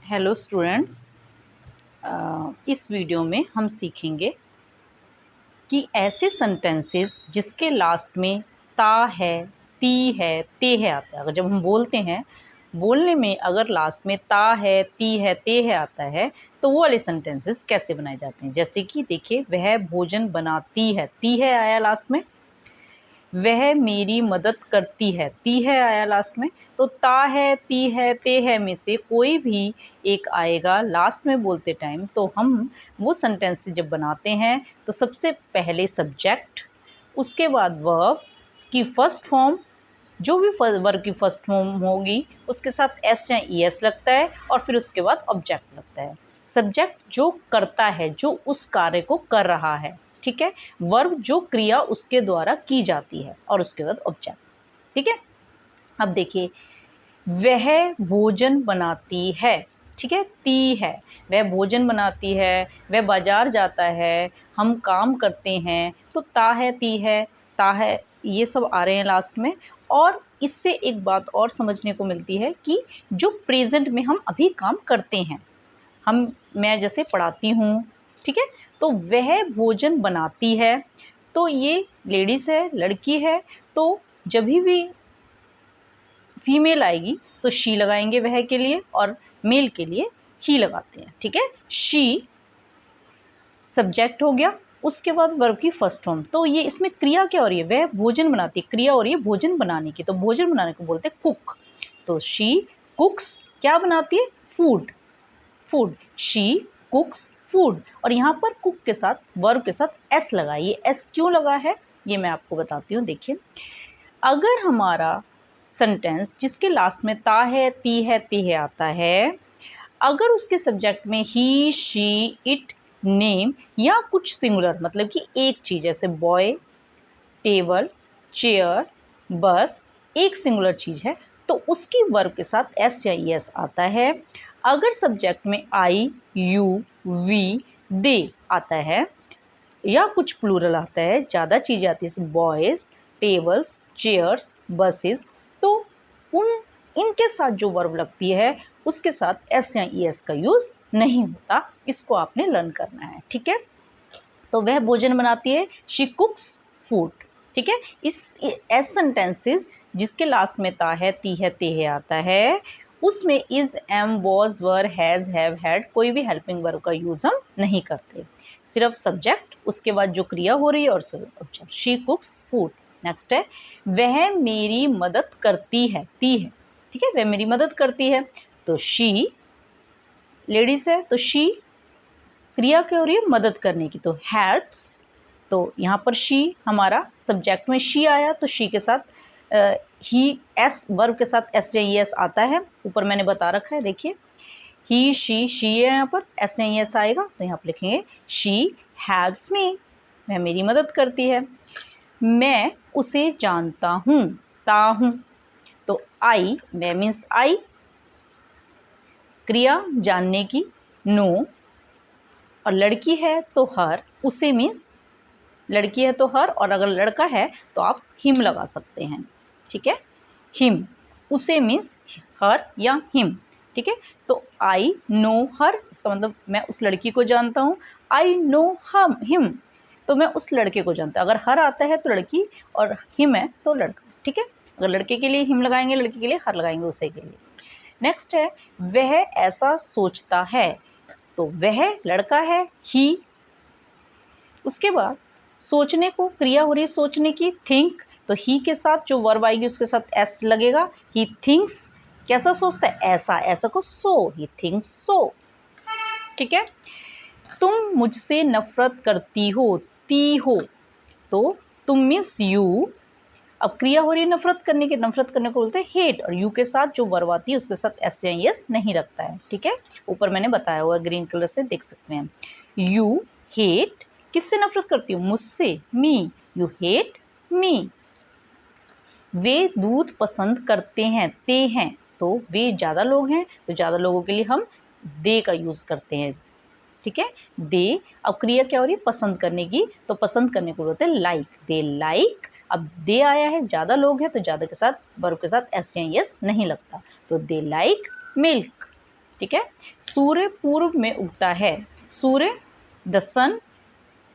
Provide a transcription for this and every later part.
Hello students, इस video में हम सीखेंगे कि ऐसे सेंटेंसेस जिसके लास्ट में ता है, ती है, ते है आता है। अगर जब हम बोलते हैं, बोलने में अगर लास्ट में ता है, ती है, ते है आता है, तो वो वाले सेंटेंसेस कैसे बनाए जाते हैं। जैसे कि देखिए, वह भोजन बनाती है, ती है आया लास्ट में। वह मेरी मदद करती है, ती है आया लास्ट में। तो ता है, ती है, ते है में से कोई भी एक आएगा लास्ट में बोलते टाइम। तो हम वो सेंटेंस जब बनाते हैं तो सबसे पहले सब्जेक्ट, उसके बाद वर्ब की फर्स्ट फॉर्म, जो भी वर्ब की फर्स्ट फॉर्म होगी उसके साथ एस या ई एस लगता है, और फिर उसके बाद ऑब्जेक्ट लगता है। सब्जेक्ट जो करता है, जो उस कार्य को कर रहा है, ठीक है। वर्ब जो क्रिया उसके द्वारा की जाती है, और उसके बाद ऑब्जेक्ट, ठीक है। अब देखिए, वह भोजन बनाती है, ठीक है, ती है। वह भोजन बनाती है, वह बाजार जाता है, हम काम करते हैं, तो ता है, ती है, ता है, ये सब आ रहे हैं लास्ट में। और इससे एक बात और समझने को मिलती है कि जो प्रेजेंट में हम अभी काम करते हैं, मैं जैसे पढ़ाती हूँ, ठीक है, तो वह भोजन बनाती है, तो ये लेडीज़ है, लड़की है। तो जब भी फीमेल आएगी तो शी लगाएंगे वह के लिए, और मेल के लिए ही लगाते हैं, ठीक है। शी सब्जेक्ट हो गया, उसके बाद वर्ब की फर्स्ट फॉर्म। तो ये इसमें क्रिया क्या हो रही है, वह भोजन बनाती है, क्रिया हो रही है भोजन बनाने की, तो भोजन बनाने को बोलते हैं कुक। तो शी कुक्स, क्या बनाती है, फूड, फूड। She कुक्स food. और यहाँ पर कुक के साथ, वर्ब के साथ एस लगा। ये एस क्यों लगा है ये मैं आपको बताती हूँ। देखिए, अगर हमारा सेंटेंस जिसके लास्ट में ता है, ती है, ते है आता है, अगर उसके सब्जेक्ट में ही, शी, इट, नेम या कुछ सिंगुलर, मतलब कि एक चीज़, जैसे बॉय, टेबल, चेयर, बस, एक सिंगुलर चीज़ है, तो उसकी वर्ब के साथ एस या ई एस आता है। अगर सब्जेक्ट में आई, यू, वी, दे आता है, या कुछ प्लूरल आता है, ज़्यादा चीज़ें आती है, बॉयज़, टेबल्स, चेयर्स, बसेस, तो उन इनके साथ जो वर्ब लगती है उसके साथ एस या ई एस का यूज़ नहीं होता। इसको आपने लर्न करना है, ठीक है। तो वह भोजन बनाती है, शी कुक्स फूड, ठीक है। इस एस सेंटेंसेस जिसके लास्ट में ता है, ती है, ते है आता है, उसमें is, am, was, were, has, have, had, कोई भी हेल्पिंग वर्ब का यूज़ हम नहीं करते। सिर्फ सब्जेक्ट, उसके बाद जो क्रिया हो रही है, और ऑब्जेक्ट। She कुक्स food. नेक्स्ट है, वह मेरी मदद करती है, ती है, ठीक है, वह मेरी मदद करती है। तो शी लेडीज़ है, तो शी क्रिया क्या हो रही है, मदद करने की, तो हेल्प्स। तो यहाँ पर शी, हमारा सब्जेक्ट में शी आया, तो शी के साथ ही, एस, वर्ब के साथ एस या ई एस आता है। ऊपर मैंने बता रखा है, देखिए, ही, शी है, यहाँ पर एस या ई एस आएगा, तो यहाँ पर लिखेंगे शी हेल्प्स मी, वह मेरी मदद करती है। मैं उसे जानता हूँ, ता हूँ, तो आई, मैं मीन्स आई, क्रिया जानने की, नो, और लड़की है तो हर, उसे मीन्स लड़की है तो हर, और अगर लड़का है तो आप हिम लगा सकते हैं, ठीक है। हिम, उसे मीन्स हर या हिम, ठीक है। तो आई नो हर, इसका मतलब मैं उस लड़की को जानता हूँ। आई नो हम हिम, तो मैं उस लड़के को जानता हूँ। अगर हर आता है तो लड़की, और हिम है तो लड़का, ठीक है। अगर लड़के के लिए हिम लगाएंगे, लड़की के लिए हर लगाएंगे, उसे के लिए। नेक्स्ट है, वह ऐसा सोचता है, तो वह लड़का है, ही। उसके बाद सोचने को, क्रिया हो रही है सोचने की, थिंक, तो ही के साथ जो वर्ब आएगी उसके साथ एस लगेगा। ही थिंक्स, कैसा सोचता है, ऐसा, ऐसा को सो, ही थिंक्स सो, ठीक है। तुम मुझसे नफरत करती हो, ती हो, तो तुम मीन्स यू। अब क्रिया हो रही है नफरत करने की, नफरत करने को बोलते हैं हेट, और यू के साथ जो वर्ब आती है उसके साथ एस या एस नहीं रखता है, ठीक है। ऊपर मैंने बताया हुआ ग्रीन कलर से देख सकते हैं। यू हेट, किससे नफरत करती हूँ, मुझसे, मी, यू हेट मी। वे दूध पसंद करते हैं, ते हैं, तो वे ज़्यादा लोग हैं, तो ज़्यादा लोगों के लिए हम दे का यूज़ करते हैं, ठीक है, दे। अब क्रिया क्या हो रही है, पसंद करने की, तो पसंद करने को बोलते हैं लाइक, दे लाइक। अब दे आया है, ज़्यादा लोग हैं, तो ज़्यादा के साथ, वर्ब के साथ एस या एस नहीं लगता, तो दे लाइक मिल्क, ठीक है। सूर्य पूर्व में उगता है। सूर्य, the sun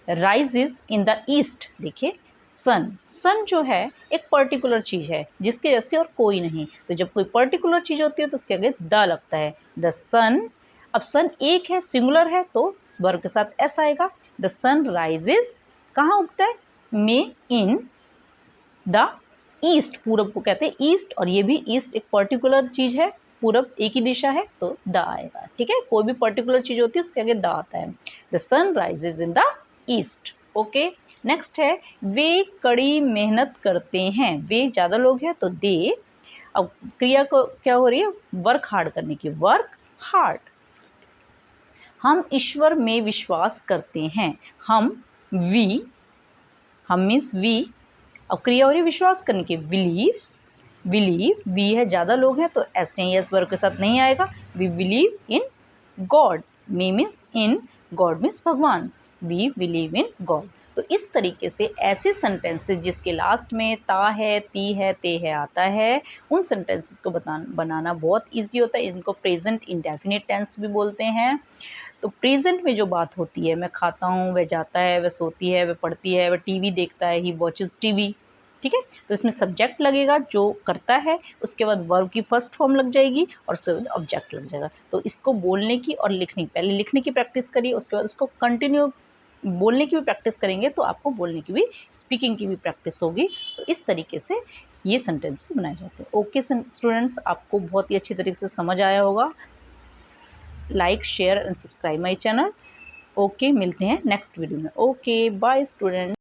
rises in the east. देखिए सन जो है एक पर्टिकुलर चीज़ है जिसके जैसे और कोई नहीं, तो जब कोई पर्टिकुलर चीज़ होती है तो उसके आगे द लगता है। द सन, अब सन एक है, सिंगुलर है, तो वर्ब के साथ एस आएगा। द सन राइजेस कहाँ उगता है? में इन द ईस्ट, पूरब को कहते हैं ईस्ट, और ये भी ईस्ट एक पर्टिकुलर चीज़ है, पूरब एक ही दिशा है तो द आएगा। ठीक है, कोई भी पर्टिकुलर चीज़ होती है उसके आगे द आता है। The sun rises in the east. Okay, next है वे कड़ी मेहनत करते हैं। वे ज़्यादा लोग हैं तो दे। अब क्रिया को क्या हो रही है? वर्क हार्ड करने की, वर्क हार्ड। हम ईश्वर में विश्वास करते हैं। हम मीन्स वी। अब क्रिया हो रही है विश्वास करने की, बिलीव्स, बिलीव, वी है ज़्यादा लोग हैं तो एस नहीं, एस वर्ब के साथ नहीं आएगा। वी बिलीव इन गॉड, मे मीन्स इन, गॉड मीन्स भगवान, वी बिलीव इन गॉड। तो इस तरीके से ऐसे सेंटेंसेस जिसके लास्ट में ता है, ती है, ते है आता है, उन सेंटेंसेस को बनाना बहुत ईजी होता है। इनको प्रेजेंट इंडेफिनिट टेंस भी बोलते हैं। तो प्रेजेंट में जो बात होती है, मैं खाता हूँ, वह जाता है, वह सोती है, वह पढ़ती है, वह टीवी देखता है, ही वॉचेस टीवी। ठीक है, तो इसमें सब्जेक्ट लगेगा जो करता है, उसके बाद वर्ब की फर्स्ट फॉर्म लग जाएगी और उसके बाद ऑब्जेक्ट लग जाएगा। तो इसको बोलने की और लिखने की, पहले लिखने की प्रैक्टिस करिए, उसके बाद उसको कंटिन्यू बोलने की भी प्रैक्टिस करेंगे तो आपको बोलने की भी, स्पीकिंग की भी प्रैक्टिस होगी। तो इस तरीके से ये सेंटेंसेस बनाए जाते हैं। ओके स्टूडेंट्स, आपको बहुत ही अच्छी तरीके से समझ आया होगा। Like, share and subscribe my channel. Okay, मिलते हैं नेक्स्ट वीडियो में। Okay, bye student.